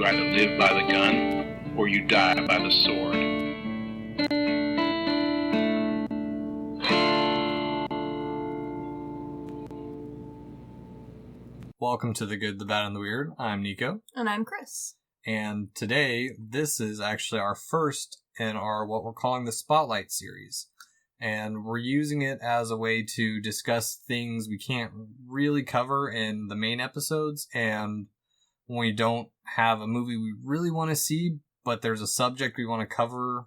You either live by the gun or you die by the sword. Welcome to The Good, the Bad, and the Weird. I'm Nico. And I'm Chris. And today, this is actually our first in our what we're calling the Spotlight series. And we're using it as a way to discuss things we can't really cover in the main episodes. And when we don't have a movie we really want to see, but there's a subject we want to cover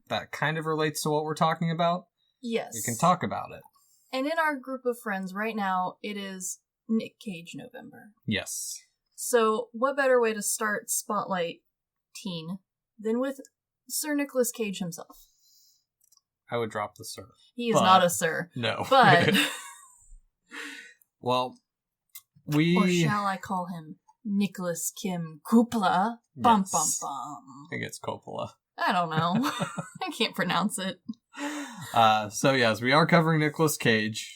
that kind of relates to what we're talking about, yes, we can talk about it. And in our group of friends right now, it is Nic Cage November. Yes. So what better way to start Spotlight Teen than with Sir Nicolas Cage himself? I would drop the sir. He is not a sir. No. But... well, Or shall I call him Nicholas Kim Coppola? Bum, Yes. bum, bum. I think it's Coppola. I don't know. I can't pronounce it. So yes, we are covering Nicolas Cage.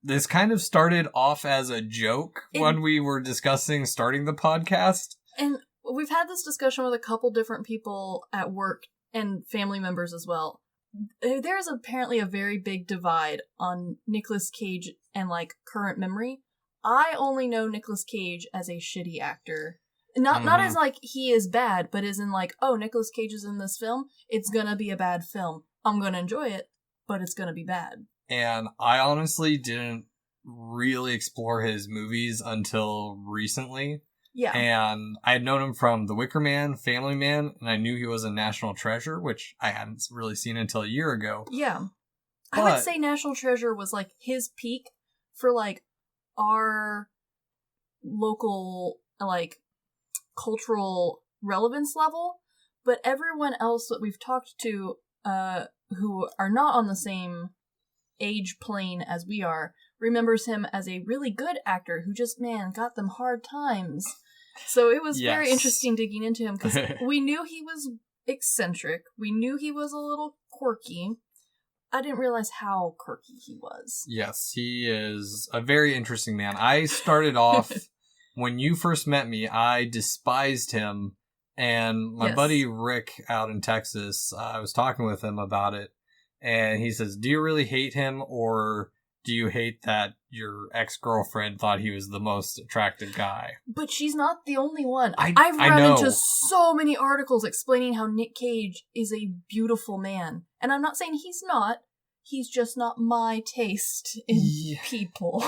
This kind of started off as a joke when we were discussing starting the podcast. And we've had this discussion with a couple different people at work and family members as well. There's apparently a very big divide on Nicolas Cage and, like, current memory. I only know Nicolas Cage as a shitty actor. Not as, like, he is bad, but as in, like, oh, Nicolas Cage is in this film, it's gonna be a bad film. I'm gonna enjoy it, but it's gonna be bad. And I honestly didn't really explore his movies until recently. Yeah. And I had known him from The Wicker Man, Family Man, and I knew he was a national treasure, which I hadn't really seen until a year ago. Yeah. But, I would say National Treasure was, like, his peak for, like, our local, like, cultural relevance level. But everyone else that we've talked to, who are not on the same age plane as we are, remembers him as a really good actor who just, man, got them hard times. So it was very interesting digging into him, because we knew he was eccentric. We knew he was a little quirky. I didn't realize how quirky he was. Yes, he is a very interesting man. I started off, when you first met me, I despised him. And my buddy Rick out in Texas, I was talking with him about it. And he says, do you really hate him, or do you hate that your ex-girlfriend thought he was the most attractive guy? But she's not the only one. I've I run know. into so many articles explaining how Nic Cage is a beautiful man. And I'm not saying he's not. He's just not my taste in people.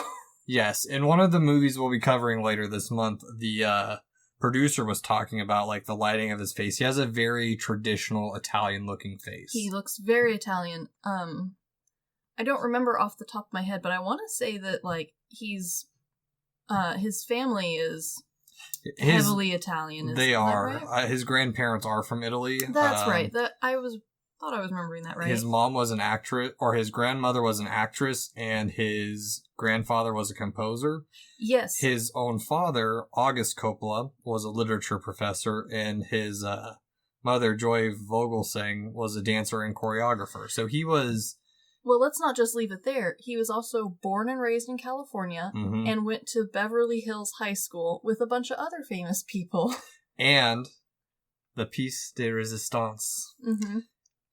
Yes. In one of the movies we'll be covering later this month, the producer was talking about, like, the lighting of his face. He has a very traditional Italian-looking face. He looks very Italian. I don't remember off the top of my head, but I want to say that, like, he's, his family is heavily Italian. They are. Right? His grandparents are from Italy. That's right. Thought I was remembering that right. His mom was an actress, or his grandmother was an actress, and his grandfather was a composer. Yes. His own father, August Coppola, was a literature professor, and his mother, Joy Vogelsang, was a dancer and choreographer. So he was... Well, let's not just leave it there. He was also born and raised in California and went to Beverly Hills High School with a bunch of other famous people. And the piece de resistance. Mm-hmm.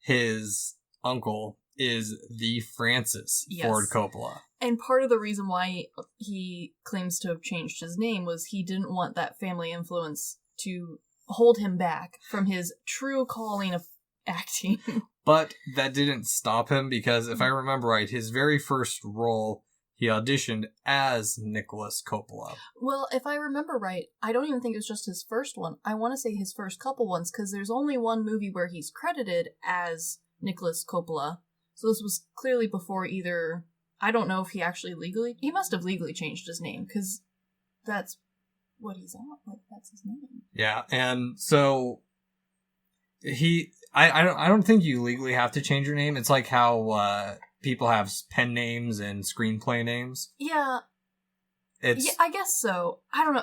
His uncle is the Francis Ford Coppola. And part of the reason why he claims to have changed his name was he didn't want that family influence to hold him back from his true calling of acting. But that didn't stop him, because if I remember right, his very first role, he auditioned as Nicolas Coppola. Well, if I remember right, I don't even think it was just his first one. I want to say his first couple ones, because there's only one movie where he's credited as Nicolas Coppola. So this was clearly before either... I don't know if he actually legally... He must have legally changed his name, because that's what he's on. Like, that's his name. Yeah, and so... I don't think you legally have to change your name. It's like how people have pen names and screenplay names. Yeah. Yeah, I guess so. I don't know.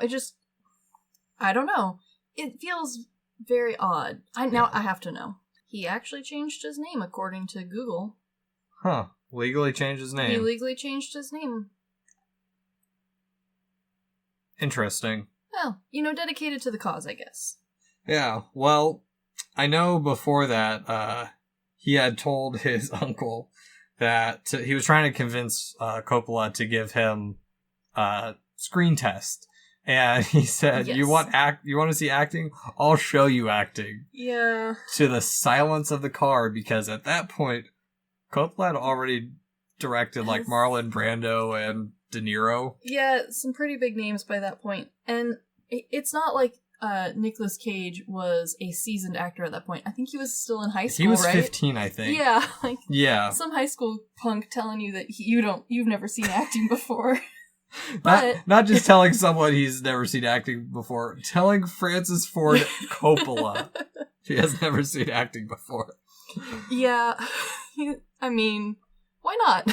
I don't know. It feels very odd. Now I have to know. He actually changed his name according to Google. Huh. Legally changed his name. He legally changed his name. Interesting. Well, dedicated to the cause, I guess. Yeah, well, I know before that, he had told his uncle that he was trying to convince Coppola to give him a screen test. And he said, Yes. You want to see acting? I'll show you acting. Yeah. To the silence of the car, because at that point, Coppola had already directed like Marlon Brando and De Niro. Yeah, some pretty big names by that point. And it's not like Nicolas Cage was a seasoned actor at that point. I think he was still in high school, He was right? 15, I think. Yeah, yeah. Some high school punk telling you that you've never seen acting before. But not just telling someone he's never seen acting before, telling Francis Ford Coppola he has never seen acting before. Yeah, I mean, why not?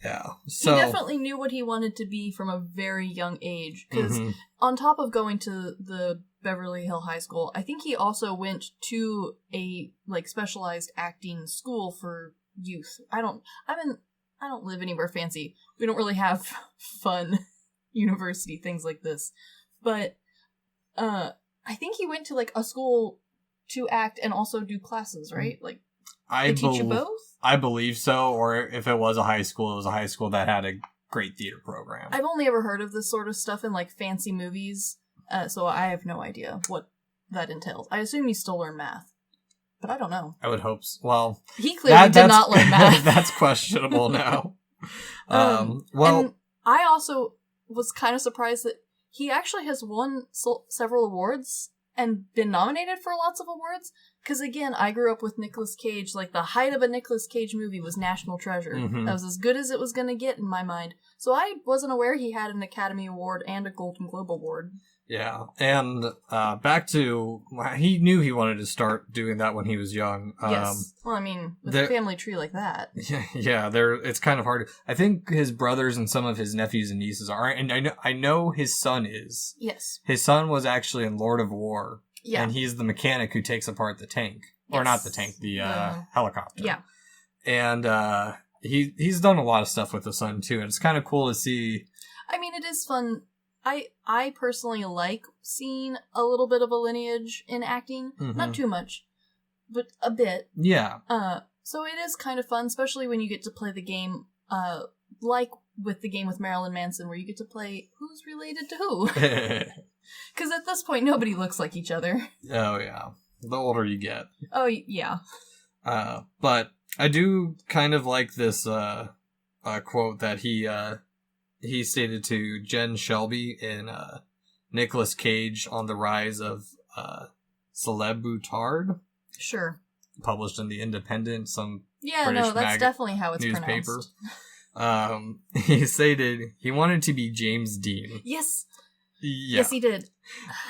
Yeah. So he definitely knew what he wanted to be from a very young age. Because on top of going to the Beverly Hill High School, I think he also went to a specialized acting school for youth. I don't live anywhere fancy. We don't really have fun university things like this. But I think he went to a school to act and also do classes, right? They teach you both? I believe so, or if it was a high school, it was a high school that had a great theater program. I've only ever heard of this sort of stuff in fancy movies, so I have no idea what that entails. I assume you still learn math, but I don't know. I would hope so. Well, he clearly did not learn math. That's questionable now. And I also was kind of surprised that he actually has won several awards and been nominated for lots of awards. Because again, I grew up with Nicolas Cage. The height of a Nicolas Cage movie was National Treasure. Mm-hmm. That was as good as it was going to get in my mind. So I wasn't aware he had an Academy Award and a Golden Globe Award. Yeah, and back to, he knew he wanted to start doing that when he was young. Yes. Well, I mean, with a family tree like that. Yeah, it's kind of hard. I think his brothers and some of his nephews and nieces are, and I know his son is. Yes. His son was actually in Lord of War. Yeah. And he's the mechanic who takes apart the tank. Yes. Or not the tank, the helicopter. Yeah. And he's done a lot of stuff with the son, too, and it's kind of cool to see. I mean, it is fun. I personally like seeing a little bit of a lineage in acting. Mm-hmm. Not too much, but a bit. Yeah. So it is kind of fun, especially when you get to play the game, like with the game with Marilyn Manson, where you get to play who's related to who. Because at this point, nobody looks like each other. Oh, yeah. The older you get. Oh, yeah. But I do kind of like this quote that he stated to Jen Shelby in Nicolas Cage on the Rise of Celebutard. Sure. Published in The Independent, some that's definitely how it's newspaper. Pronounced. He stated he wanted to be James Dean. Yes. Yeah. Yes, he did.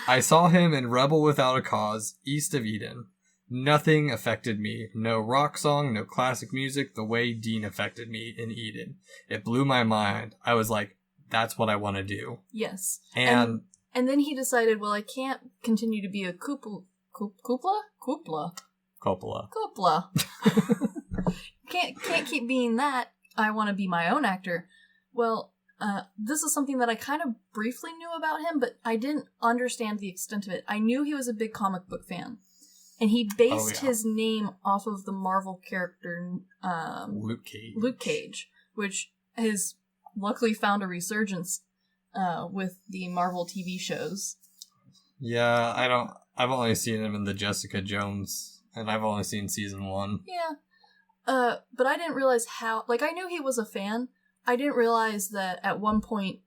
I saw him in Rebel Without a Cause, East of Eden. Nothing affected me. No rock song, no classic music, the way Dean affected me in Eden. It blew my mind. I was like, that's what I want to do. Yes. And then he decided, well, I can't continue to be a Coppola? Can't keep being that. I want to be my own actor. Well, this is something that I kind of briefly knew about him, but I didn't understand the extent of it. I knew he was a big comic book fan. And he based his name off of the Marvel character Luke Cage, which has luckily found a resurgence with the Marvel TV shows. Yeah, I've only seen him in the Jessica Jones, and I've only seen season 1. Yeah. But I didn't realize how... I knew he was a fan. I didn't realize that at one point,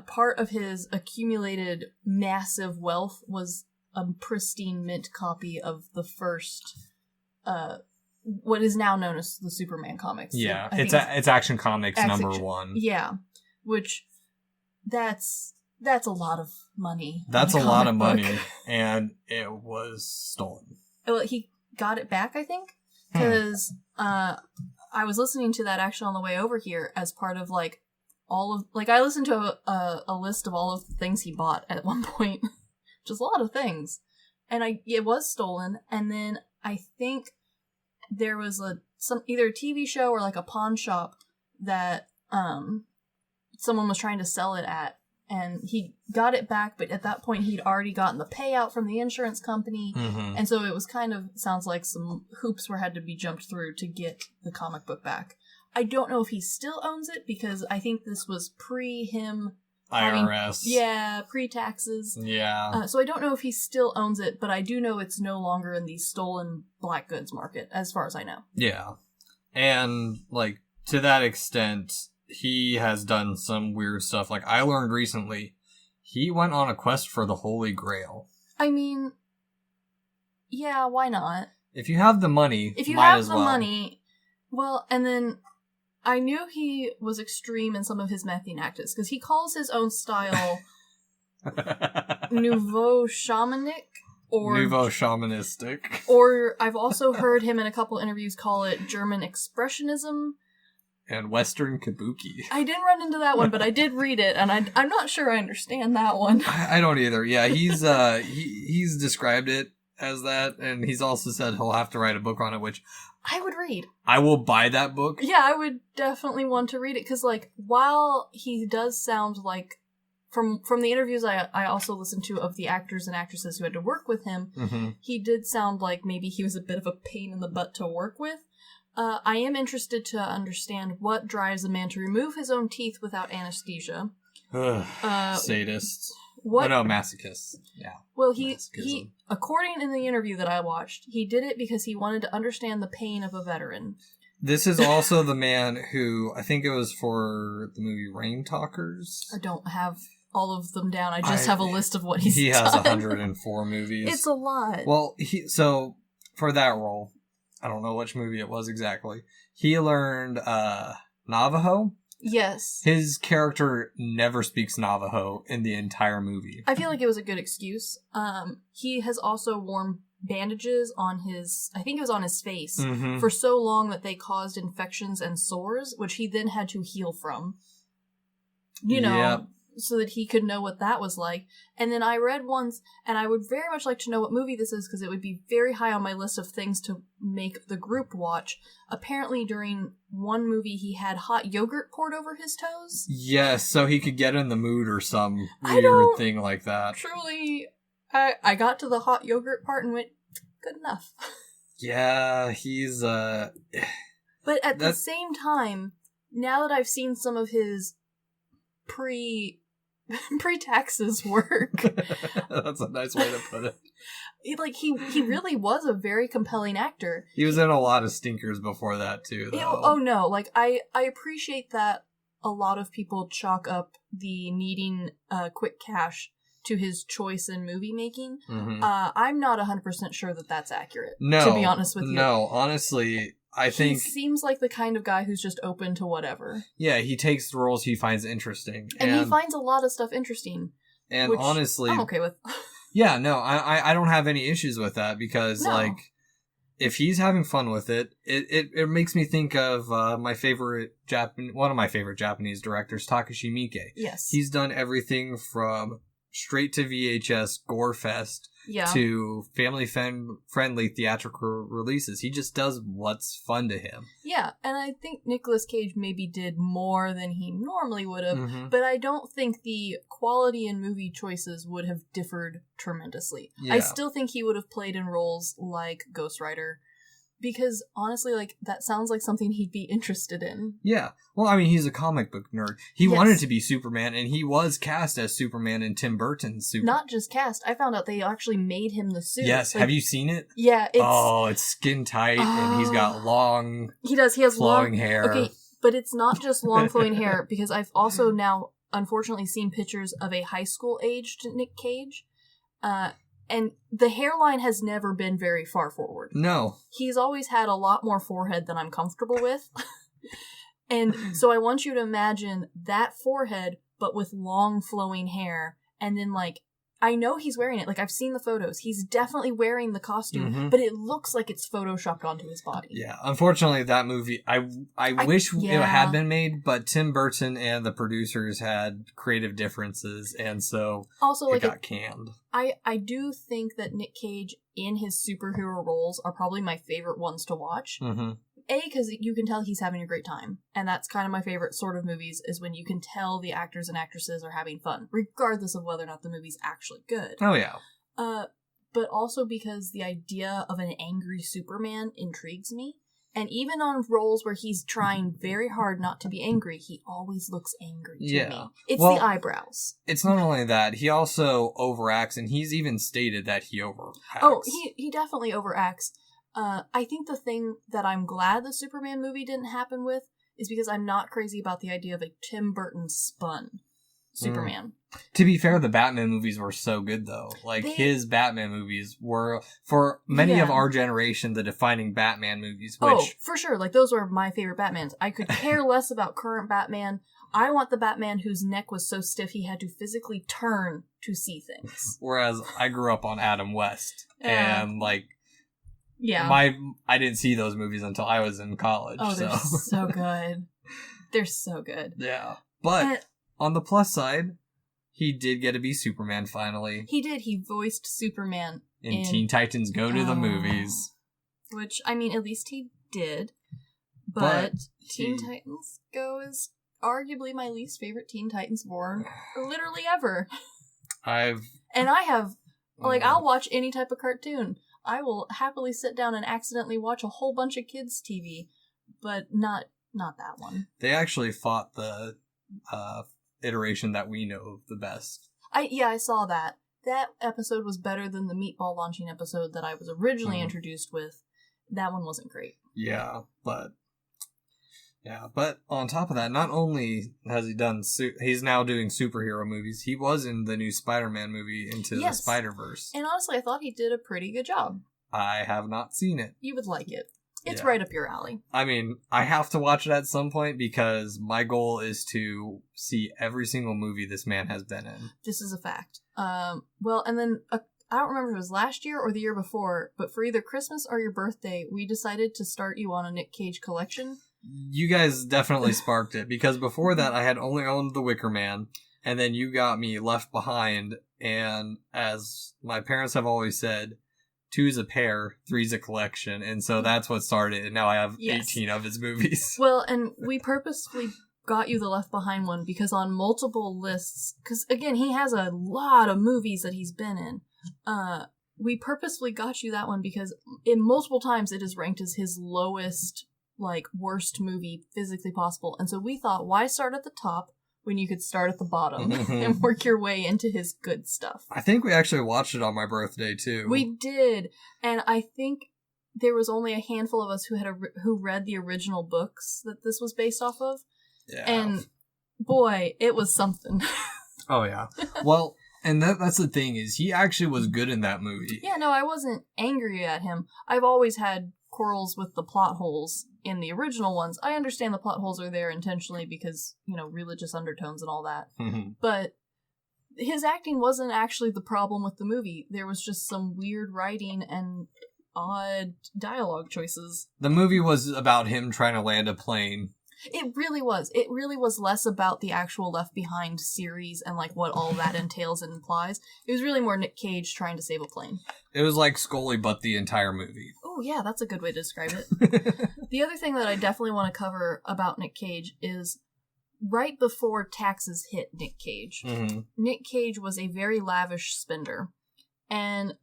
part of his accumulated massive wealth was a pristine mint copy of the first, what is now known as the Superman comics. Yeah, it's Action Comics number 1. Yeah, which that's a lot of money. That's a lot of money, and it was stolen. Well, he got it back, I think, because I was listening to that actually on the way over here as part of all of I listened to a list of all of the things he bought at one point. Which is a lot of things. And it was stolen, and then I think there was either a TV show or a pawn shop that someone was trying to sell it at, and he got it back, but at that point he'd already gotten the payout from the insurance company, and so it was kind of, sounds like some hoops had to be jumped through to get the comic book back. I don't know if he still owns it, because I think this was pre-him... IRS. Pre-taxes. Yeah. So I don't know if he still owns it, but I do know it's no longer in the stolen black goods market, as far as I know. Yeah. And, like, to that extent, he has done some weird stuff. Like, I learned recently, he went on a quest for the Holy Grail. I mean, yeah, why not? If you have the money, if you might have as the well. money, well, and then I knew he was extreme in some of his methane acts, because he calls his own style Nouveau Shamanic, or Nouveau Shamanistic. Or I've also heard him in a couple interviews call it German Expressionism. And Western Kabuki. I didn't run into that one, but I did read it, and I'm not sure I understand that one. I don't either. Yeah, he's he's described it as that, and he's also said he'll have to write a book on it, which I would read. I will buy that book. Yeah, I would definitely want to read it, because, like, while he does sound like, from the interviews I also listened to of the actors and actresses who had to work with him, he did sound like maybe he was a bit of a pain in the butt to work with. I am interested to understand what drives a man to remove his own teeth without anesthesia. Sadists. What? Oh, no, masochists. Yeah. Well, he, according in the interview that I watched, he did it because he wanted to understand the pain of a veteran. This is also the man who, I think it was for the movie Rain Talkers. I don't have all of them down. I just have a list of what he's done. He has 104 movies. It's a lot. Well, so for that role, I don't know which movie it was exactly, he learned Navajo. Yes. His character never speaks Navajo in the entire movie. I feel like it was a good excuse. He has also worn bandages on his, I think it was on his face, for so long that they caused infections and sores, which he then had to heal from. You know, so that he could know what that was like. And then I read once, and I would very much like to know what movie this is, because it would be very high on my list of things to make the group watch. Apparently during one movie he had hot yogurt poured over his toes. Yes, so he could get in the mood or some weird thing like that. Truly, I got to the hot yogurt part and went, good enough. Yeah, he's But at the same time, now that I've seen some of his pre-taxes work. That's a nice way to put it. He really was a very compelling actor. He was in a lot of stinkers before that too, though. Oh no, like I appreciate that a lot of people chalk up the needing quick cash to his choice in movie making. I'm not 100% sure that that's accurate. No, to be honest with you. No, honestly, I think he seems like the kind of guy who's just open to whatever. Yeah, he takes the roles he finds interesting, and he finds a lot of stuff interesting. And which honestly, I'm okay with. Yeah, no, I don't have any issues with that, because like, if he's having fun with it, it makes me think of one of my favorite Japanese directors, Takashi Miike. Yes, he's done everything from straight to VHS gore fest to family-friendly theatrical releases. He just does what's fun to him. Yeah, and I think Nicolas Cage maybe did more than he normally would have, but I don't think the quality in movie choices would have differed tremendously. Yeah. I still think he would have played in roles like Ghost Rider, because honestly, like, that sounds like something he'd be interested in. Yeah. Well, I mean, he's a comic book nerd. He wanted to be Superman, and he was cast as Superman in Tim Burton's Superman. Not just cast. I found out they actually made him the suit. Yes. Like, have you seen it? Yeah. It's skin tight, and he's got long... He does. He has flowing hair. Okay, but it's not just long flowing hair, because I've also now, unfortunately, seen pictures of a high school-aged Nic Cage. And the hairline has never been very far forward. No. He's always had a lot more forehead than I'm comfortable with. And so I want you to imagine that forehead, but with long flowing hair. And then, like, I know he's wearing it. Like, I've seen the photos. He's definitely wearing the costume, but it looks like it's photoshopped onto his body. Yeah. Unfortunately, that movie, I wish it had been made, but Tim Burton and the producers had creative differences, and so also, it got canned. I do think that Nic Cage in his superhero roles are probably my favorite ones to watch. because you can tell he's having a great time. And that's kind of my favorite sort of movies, is when you can tell the actors and actresses are having fun, regardless of whether or not the movie's actually good. Oh, yeah. But also because the idea of an angry Superman intrigues me. And even on roles where he's trying very hard not to be angry, he always looks angry to me. It's the eyebrows. It's not only that, he also overacts, and he's even stated that he overacts. Oh, he definitely overacts. I think the thing that I'm glad the Superman movie didn't happen with is because I'm not crazy about the idea of a Tim Burton spun Superman. To be fair, the Batman movies were so good, though. Like, his Batman movies were, for many of our generation, the defining Batman movies. Which, for sure. Like, those were my favorite Batmans. I could care less about current Batman. I want the Batman whose neck was so stiff he had to physically turn to see things. Whereas I grew up on Adam West. And, like, I didn't see those movies until I was in college. Oh, they're so good. They're so good. Yeah. But on the plus side, he did get to be Superman finally. He did. He voiced Superman in Teen Titans Go to the Movies. Which, I mean, at least he did. But Teen Titans Go is arguably my least favorite Teen Titans born literally ever. I'll watch any type of cartoon. I will happily sit down and accidentally watch a whole bunch of kids' TV, but not that one. They actually fought the iteration that we know of the best. I saw that. That episode was better than the meatball launching episode that I was originally introduced with. That one wasn't great. Yeah, but on top of that, not only has he done, he's now doing superhero movies. He was in the new Spider-Man movie, Into the Spider-Verse. And honestly, I thought he did a pretty good job. I have not seen it. You would like it. It's right up your alley. I mean, I have to watch it at some point because my goal is to see every single movie this man has been in. This is a fact. And then I don't remember if it was last year or the year before, but for either Christmas or your birthday, we decided to start you on a Nic Cage collection. You guys definitely sparked it, because before that I had only owned The Wicker Man, and then you got me Left Behind, and as my parents have always said, 2's a pair, 3's a collection, and so that's what started, and now I have 18 of his movies. Well, and we purposefully got you the Left Behind one because on multiple lists, because again, he has a lot of movies that he's been in, we purposefully got you that one because in multiple times it is ranked as his lowest, worst movie physically possible, and so we thought, why start at the top when you could start at the bottom and work your way into his good stuff. I think we actually watched it on my birthday, too. We did, and I think there was only a handful of us who read the original books that this was based off of. Yeah. And, boy, it was something. Oh, yeah. Well, and that's the thing, is he actually was good in that movie. Yeah, no, I wasn't angry at him. I've always had quarrels with the plot holes in the original ones. I understand the plot holes are there intentionally because, religious undertones and all that. But his acting wasn't actually the problem with the movie. There was just some weird writing and odd dialogue choices. The movie was about him trying to land a plane. It really was. It really was less about the actual Left Behind series and what all that entails and implies. It was really more Nic Cage trying to save a plane. It was like Scully, but the entire movie. Oh yeah, that's a good way to describe it. The other thing that I definitely want to cover about Nic Cage is right before taxes hit Nic Cage. Nic Cage was a very lavish spender. And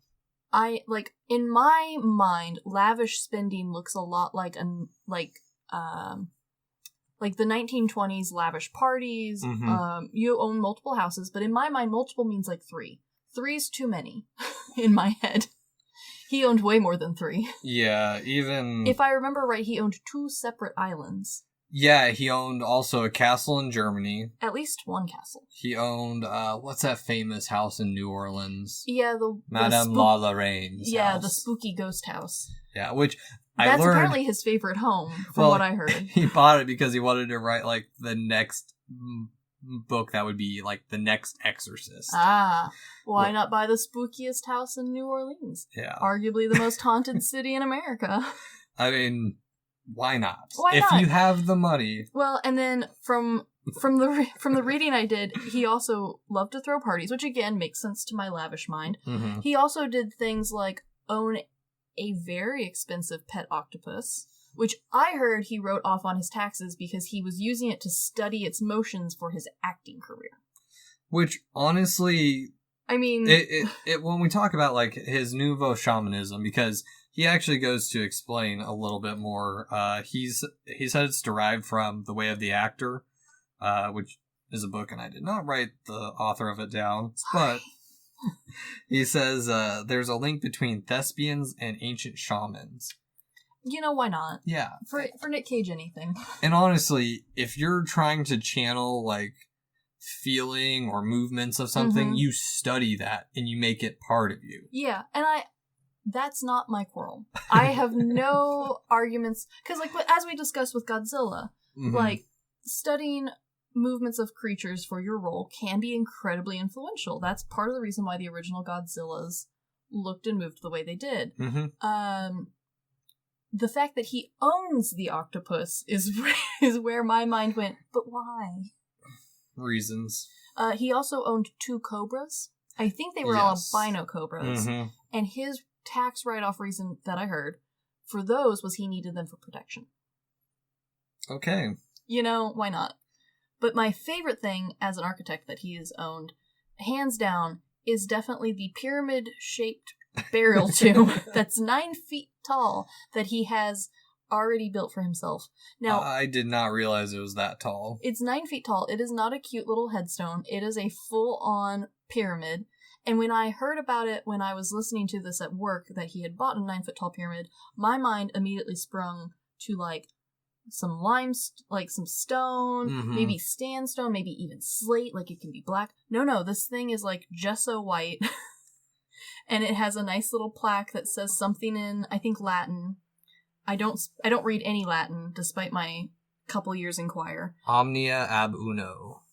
in my mind, lavish spending looks a lot like the 1920s lavish parties. You own multiple houses, but in my mind, multiple means 3. 3's too many in my head. He owned way more than 3. Yeah, even... If I remember right, he owned 2 separate islands. Yeah, he owned also a castle in Germany. At least one castle. He owned, what's that famous house in New Orleans? Yeah, Madame La Lorraine's house. The spooky ghost house. Yeah, which... That's apparently his favorite home, from what I heard. He bought it because he wanted to write, the next book that would be, the next Exorcist. Why not buy the spookiest house in New Orleans? Yeah. Arguably the most haunted city in America. I mean, why not? Why not? If you have the money. Well, and then from the reading I did, he also loved to throw parties, which again makes sense to my lavish mind. He also did things like own a very expensive pet octopus, which I heard he wrote off on his taxes because he was using it to study its motions for his acting career. Which, honestly, I mean... It when we talk about, like, his nouveau shamanism, because he actually goes to explain a little bit more. He said it's derived from The Way of the Actor, which is a book, and I did not write the author of it down. Sorry. But he says there's a link between thespians and ancient shamans. You know, why not? Yeah. For Nic Cage, anything. And honestly, if you're trying to channel, like, feeling or movements of something, you study that and you make it part of you. Yeah, and that's not my quarrel. I have no arguments, because, like, as we discussed with Godzilla, like, studying movements of creatures for your role can be incredibly influential. That's part of the reason why the original Godzillas looked and moved the way they did. The fact that he owns the octopus is where my mind went, but why? Reasons. He also owned 2 cobras. I think they were all albino cobras. And his tax write-off reason that I heard for those was he needed them for protection. Okay. You know, why not? But my favorite thing as an architect that he has owned, hands down, is definitely the pyramid-shaped burial tomb that's 9 feet tall that he has already built for himself. Now, I did not realize it was that tall. It's 9 feet tall. It is not a cute little headstone. It is a full-on pyramid. And when I heard about it when I was listening to this at work, that he had bought a 9-foot tall pyramid, my mind immediately sprung to, like, some some stone, maybe sandstone, maybe even slate, like it can be black. No, this thing is, like, gesso white. And it has a nice little plaque that says something in, I think, Latin. I don't read any Latin, despite my couple years in choir. Omnia ab uno.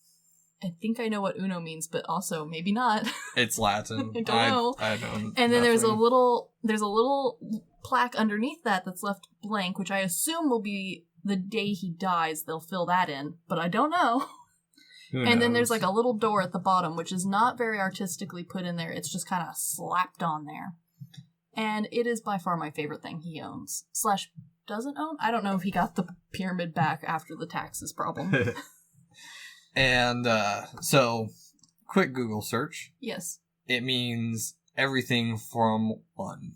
I think I know what uno means, but also maybe not. It's Latin. I don't know. I don't. And then there's a little plaque underneath that's left blank, which I assume will be the day he dies. They'll fill that in, but I don't know. And then there's, like, a little door at the bottom, which is not very artistically put in there. It's just kind of slapped on there. And it is by far my favorite thing he owns. / doesn't own? I don't know if he got the pyramid back after the taxes problem. And, so, quick Google search. Yes. It means everything from one.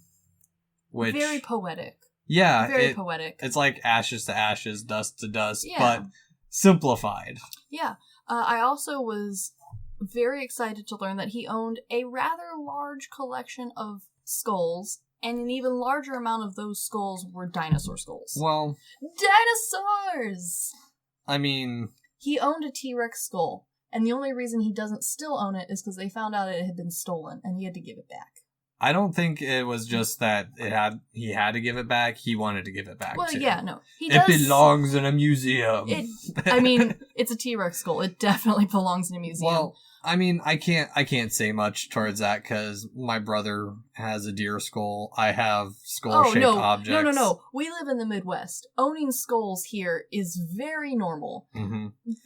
Which... Very poetic. Yeah. Very poetic. It's like ashes to ashes, dust to dust, but simplified. Yeah. I also was very excited to learn that he owned a rather large collection of skulls, and an even larger amount of those skulls were dinosaur skulls. Well... Dinosaurs! I mean... He owned a T-Rex skull, and the only reason he doesn't still own it is because they found out it had been stolen, and he had to give it back. I don't think it was just that he had to give it back. He wanted to give it back. Well, too. Yeah, no. It belongs in a museum. I mean, it's a T-Rex skull. It definitely belongs in a museum. Well, I mean, I can't say much towards that because my brother has a deer skull. I have skull-shaped objects. No. We live in the Midwest. Owning skulls here is very normal.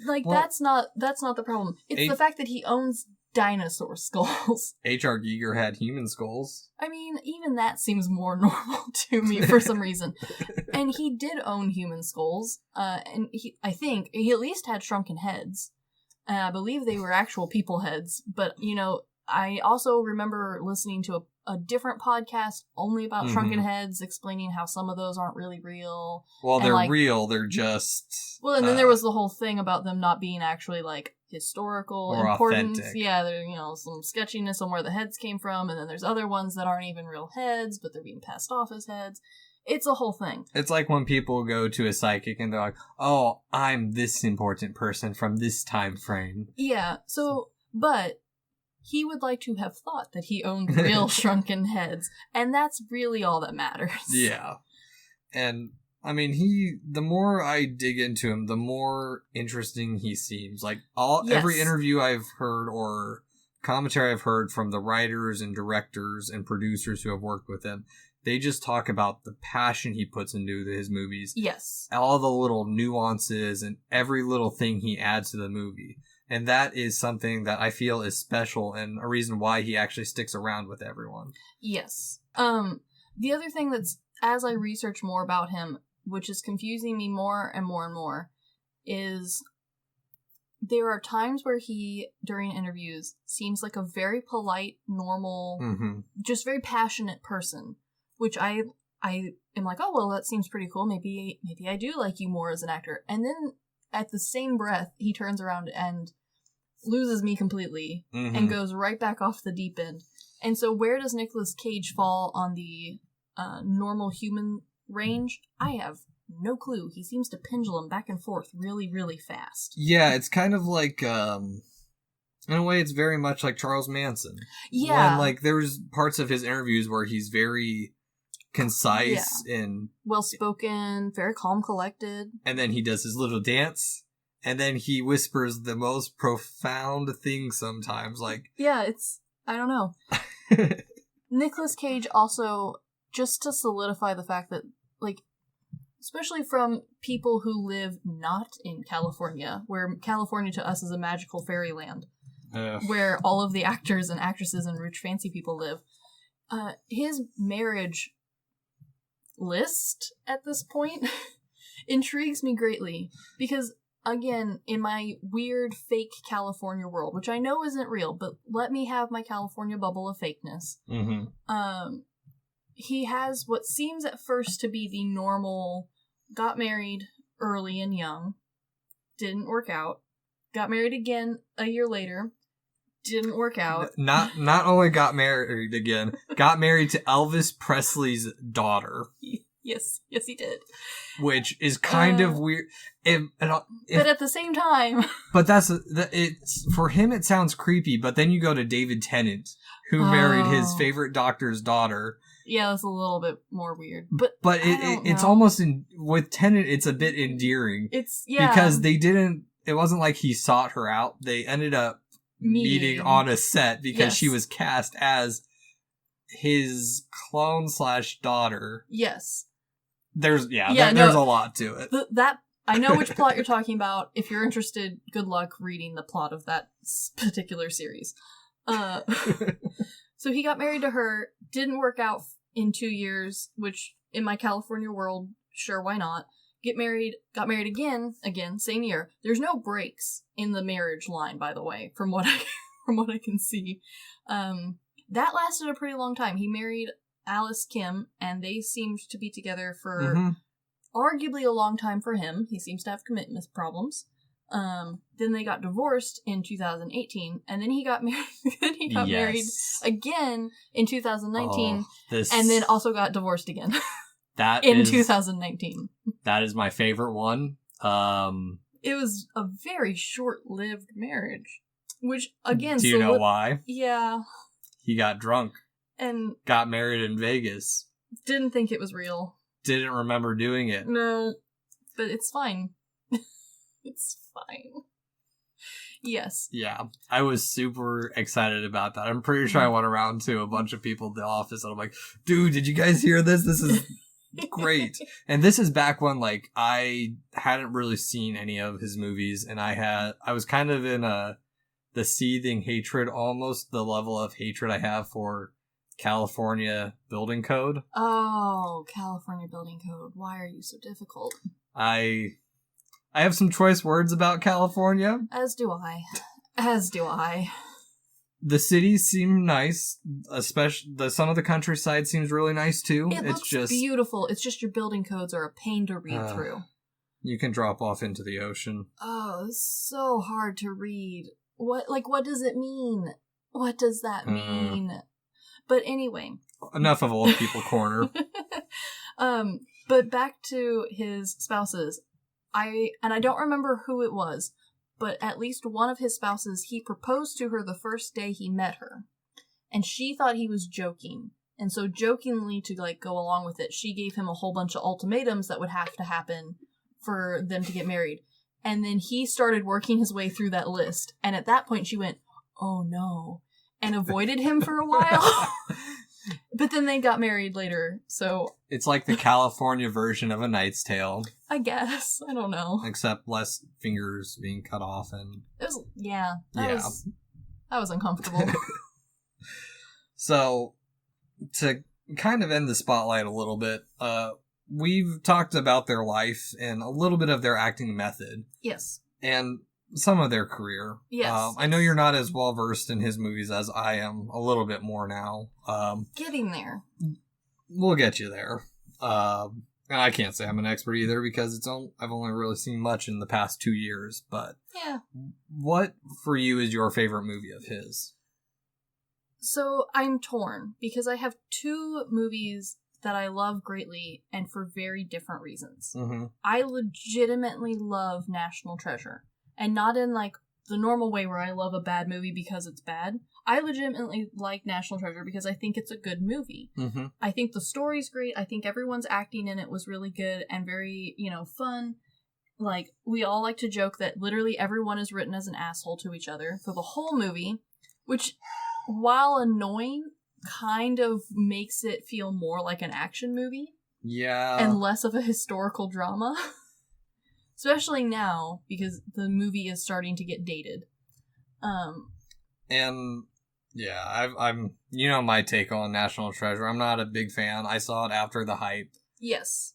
Like, that's not the problem. It's the fact that he owns dinosaur skulls. H.R. Giger had human skulls. I mean, even that seems more normal to me for some reason. And he did own human skulls. And I think he at least had shrunken heads. And I believe they were actual people heads. But, you know, I also remember listening to a different podcast only about shrunken heads, explaining how some of those aren't really real. Well, they're real. They're just... Well, and then there was the whole thing about them not being actually, like, historical or importance. Authentic. Yeah, there's, you know, some sketchiness on where the heads came from. And then there's other ones that aren't even real heads, but they're being passed off as heads. It's a whole thing. It's like when people go to a psychic and they're like, oh, I'm this important person from this time frame. Yeah, so, but he would like to have thought that he owned real shrunken heads, and that's really all that matters. Yeah. And, I mean, the more I dig into him, the more interesting he seems. Like, every interview I've heard or commentary I've heard from the writers and directors and producers who have worked with him, they just talk about the passion he puts into his movies. Yes. All the little nuances and every little thing he adds to the movie. And that is something that I feel is special and a reason why he actually sticks around with everyone. Yes. The other thing that's, as I research more about him, which is confusing me more and more and more, is there are times where he, during interviews, seems like a very polite, normal, just very passionate person, which I am like, oh, well, that seems pretty cool. Maybe I do like you more as an actor. And then at the same breath, he turns around and loses me completely and goes right back off the deep end. And so where does Nicolas Cage fall on the normal human range? I have no clue. He seems to pendulum back and forth really, really fast. Yeah, it's kind of like, in a way, it's very much like Charles Manson. Yeah. When, like, there's parts of his interviews where he's very concise and... well-spoken, very calm, collected. And then he does his little dance, and then he whispers the most profound things sometimes, like... Yeah, it's... I don't know. Nicolas Cage also, just to solidify the fact that, like, especially from people who live not in California, where California to us is a magical fairyland, where all of the actors and actresses and rich fancy people live, his marriage list at this point intrigues me greatly. Because, again, in my weird fake California world, which I know isn't real, but let me have my California bubble of fakeness, he has what seems at first to be the normal... got married early and young, didn't work out, got married again a year later, didn't work out. Not only got married again, got married to Elvis Presley's daughter. Yes, he did. Which is kind of weird. But at the same time... But it's for him it sounds creepy, but then you go to David Tennant, who married his favorite doctor's daughter. Yeah, that's a little bit more weird. But it's almost with Tennant, it's a bit endearing. Because it wasn't like he sought her out. They ended up meeting on a set because she was cast as his clone / daughter. Yes. There's a lot to it. I know which plot you're talking about. If you're interested, good luck reading the plot of that particular series. So he got married to her, didn't work out in 2 years, which in my California world, sure, why not? Got married again, same year. There's no breaks in the marriage line, by the way, from what I can see. That lasted a pretty long time. He married Alice Kim, and they seemed to be together for arguably a long time for him. He seems to have commitment problems. Then they got divorced in 2018, and then he got married. Married again in 2019, and then also got divorced again. In 2019. That is my favorite one. It was a very short-lived marriage, which again. Do you know why? Yeah. He got drunk and got married in Vegas. Didn't think it was real. Didn't remember doing it. No, but it's fine. It's fine. Yes. Yeah. I was super excited about that. I'm pretty sure I went around to a bunch of people in the office and I'm like, dude, did you guys hear this? This is great. And this is back when, like, I hadn't really seen any of his movies, and I was kind of in the seething hatred, almost the level of hatred I have for California Building Code. Oh, California Building Code. Why are you so difficult? I have some choice words about California. As do I. The cities seem nice, especially some of the countryside seems really nice too. It looks just beautiful. It's just your building codes are a pain to read through. You can drop off into the ocean. Oh, it's so hard to read. What does it mean? What does that mean? But anyway. Enough of Old People Corner. But back to his spouses. I don't remember who it was, but at least one of his spouses, he proposed to her the first day he met her. And she thought he was joking. And so jokingly, to like go along with it, she gave him a whole bunch of ultimatums that would have to happen for them to get married. And then he started working his way through that list. And at that point she went, oh no, and avoided him for a while. But then they got married later, so... It's like the California version of A Knight's Tale. I guess. I don't know. Except less fingers being cut off and... It was... Yeah. That was uncomfortable. So, to kind of end the spotlight a little bit, we've talked about their life and a little bit of their acting method. Yes. And some of their career. Yes. I know you're not as well versed in his movies as I am, a little bit more now. Getting there. We'll get you there. And I can't say I'm an expert either because I've only really seen much in the past 2 years. But yeah, what for you is your favorite movie of his? So I'm torn because I have 2 movies that I love greatly and for very different reasons. Mm-hmm. I legitimately love National Treasure, and not in like the normal way where I love a bad movie because it's bad. I legitimately like National Treasure because I think it's a good movie. Mm-hmm. I think the story's great. I think everyone's acting in it was really good and very, fun. Like, we all like to joke that literally everyone is written as an asshole to each other for the whole movie, which, while annoying, kind of makes it feel more like an action movie. Yeah. And less of a historical drama. Especially now, because the movie is starting to get dated. And yeah, I'm my take on National Treasure. I'm not a big fan. I saw it after the hype. Yes.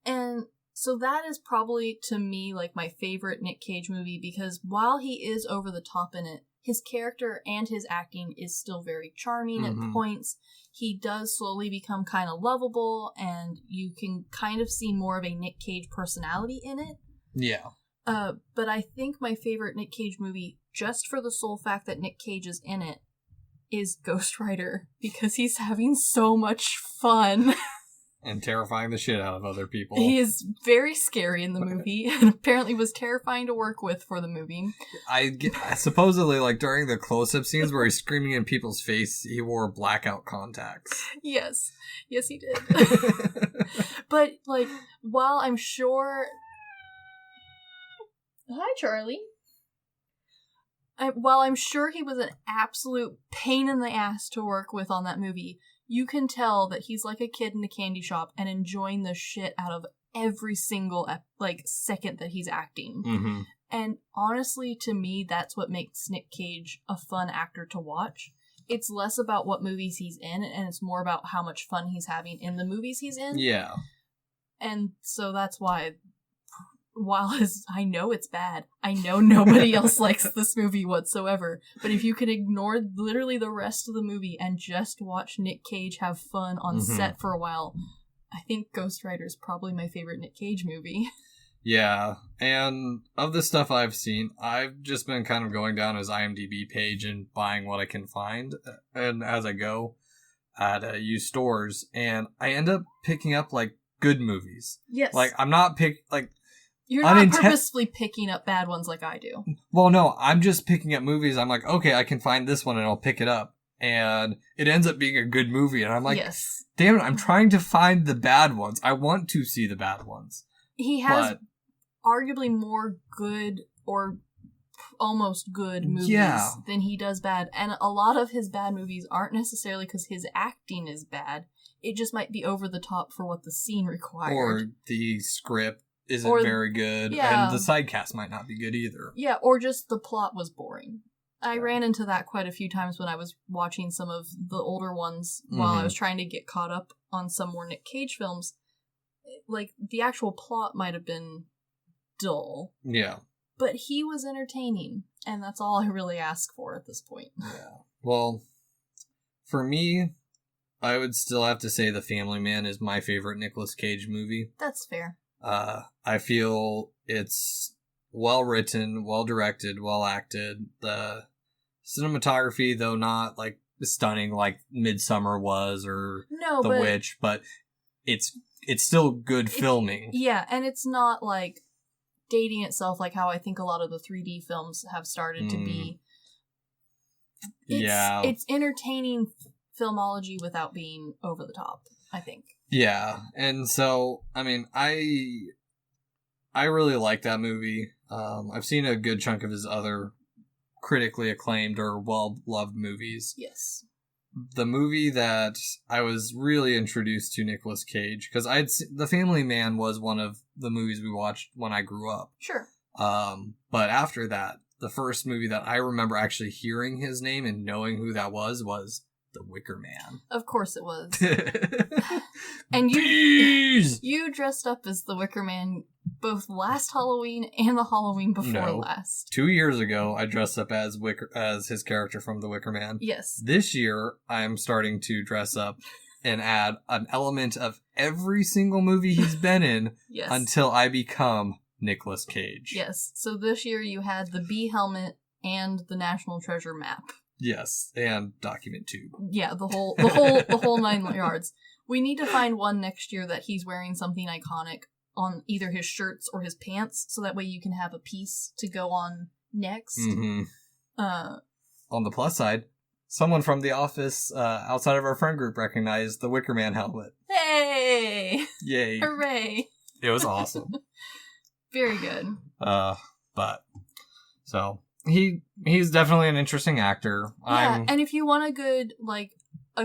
And so that is probably, to me, like my favorite Nic Cage movie, because while he is over the top in it, his character and his acting is still very charming at points. He does slowly become kind of lovable, and you can kind of see more of a Nic Cage personality in it. Yeah. But I think my favorite Nic Cage movie, just for the sole fact that Nic Cage is in it, is Ghost Rider, because he's having so much fun. And terrifying the shit out of other people. He is very scary in the movie, and apparently was terrifying to work with for the movie. Supposedly, like, during the close-up scenes where he's screaming in people's face, he wore blackout contacts. Yes. Yes, he did. But, like, while I'm sure... Hi, Charlie. While I'm sure he was an absolute pain in the ass to work with on that movie, you can tell that he's like a kid in a candy shop and enjoying the shit out of every single second that he's acting. Mm-hmm. And honestly, to me, that's what makes Nic Cage a fun actor to watch. It's less about what movies he's in, and it's more about how much fun he's having in the movies he's in. Yeah. And so that's why, while I know it's bad, I know nobody else likes this movie whatsoever, but if you can ignore literally the rest of the movie and just watch Nic Cage have fun on set for a while, I think Ghost Rider is probably my favorite Nic Cage movie. Yeah, and of the stuff I've seen, I've just been kind of going down his IMDb page and buying what I can find, and as I go at used stores, and I end up picking up, like, good movies. Yes. Like, I'm not You're not purposefully picking up bad ones like I do. Well, no, I'm just picking up movies. I'm like, okay, I can find this one and I'll pick it up. And it ends up being a good movie. And I'm like, yes. Damn it, I'm trying to find the bad ones. I want to see the bad ones. He has arguably more good or almost good movies than he does bad. And a lot of his bad movies aren't necessarily because his acting is bad. It just might be over the top for what the scene required. Or the script isn't very good, and the side cast might not be good either. Yeah, or just the plot was boring. I ran into that quite a few times when I was watching some of the older ones while I was trying to get caught up on some more Nic Cage films. Like, the actual plot might have been dull. Yeah. But he was entertaining, and that's all I really ask for at this point. Yeah. Well, for me, I would still have to say The Family Man is my favorite Nicolas Cage movie. That's fair. I feel it's well written, well directed, well acted. The cinematography, though not like stunning like Midsummer was or The Witch, but it's still good filming. Yeah, and it's not like dating itself like how I think a lot of the 3D films have started to be. It's entertaining filmology without being over the top, I think. Yeah, and so, I mean, I really like that movie. I've seen a good chunk of his other critically acclaimed or well-loved movies. Yes. The movie that I was really introduced to Nicolas Cage, because The Family Man was one of the movies we watched when I grew up. Sure. But after that, the first movie that I remember actually hearing his name and knowing who that was The Wicker Man. Of course it was. And you dressed up as the Wicker Man both last Halloween and the Halloween before last. 2 years ago, I dressed up as his character from The Wicker Man. Yes. This year, I'm starting to dress up and add an element of every single movie he's been in until I become Nicolas Cage. Yes. So this year you had the bee helmet and the National Treasure map. Yes, and document tube. Yeah, the whole 9 yards. We need to find one next year that he's wearing something iconic on either his shirts or his pants, so that way you can have a piece to go on next. Mm-hmm. On the plus side, someone from the office outside of our friend group recognized the Wicker Man helmet. Hey! Yay. Hooray! It was awesome. Very good. He's definitely an interesting actor. Yeah, and if you want a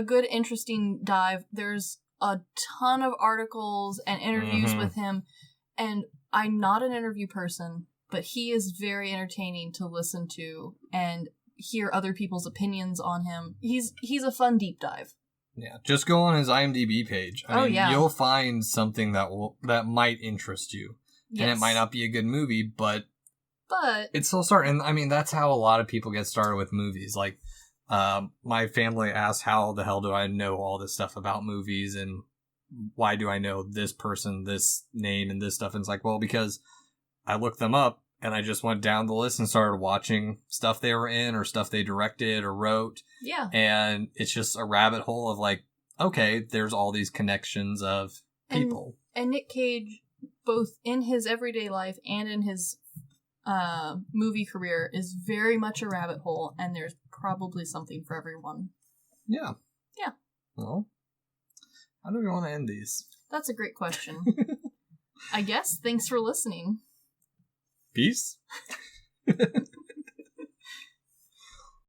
good, interesting dive, there's a ton of articles and interviews with him, and I'm not an interview person, but he is very entertaining to listen to and hear other people's opinions on him. He's a fun deep dive. Yeah, just go on his IMDb page. I mean, you'll find something that might interest you. Yes. And it might not be a good movie, but it's still starting. I mean, that's how a lot of people get started with movies. Like, my family asks, how the hell do I know all this stuff about movies, and why do I know this person, this name, and this stuff? And it's like, well, because I looked them up, and I just went down the list and started watching stuff they were in, or stuff they directed or wrote. Yeah. And it's just a rabbit hole of like, okay, there's all these connections of people. And Nic Cage, both in his everyday life and in his movie career, is very much a rabbit hole, and there's probably something for everyone. Yeah. Yeah. Well, how do we want to end these? That's a great question. I guess. Thanks for listening. Peace.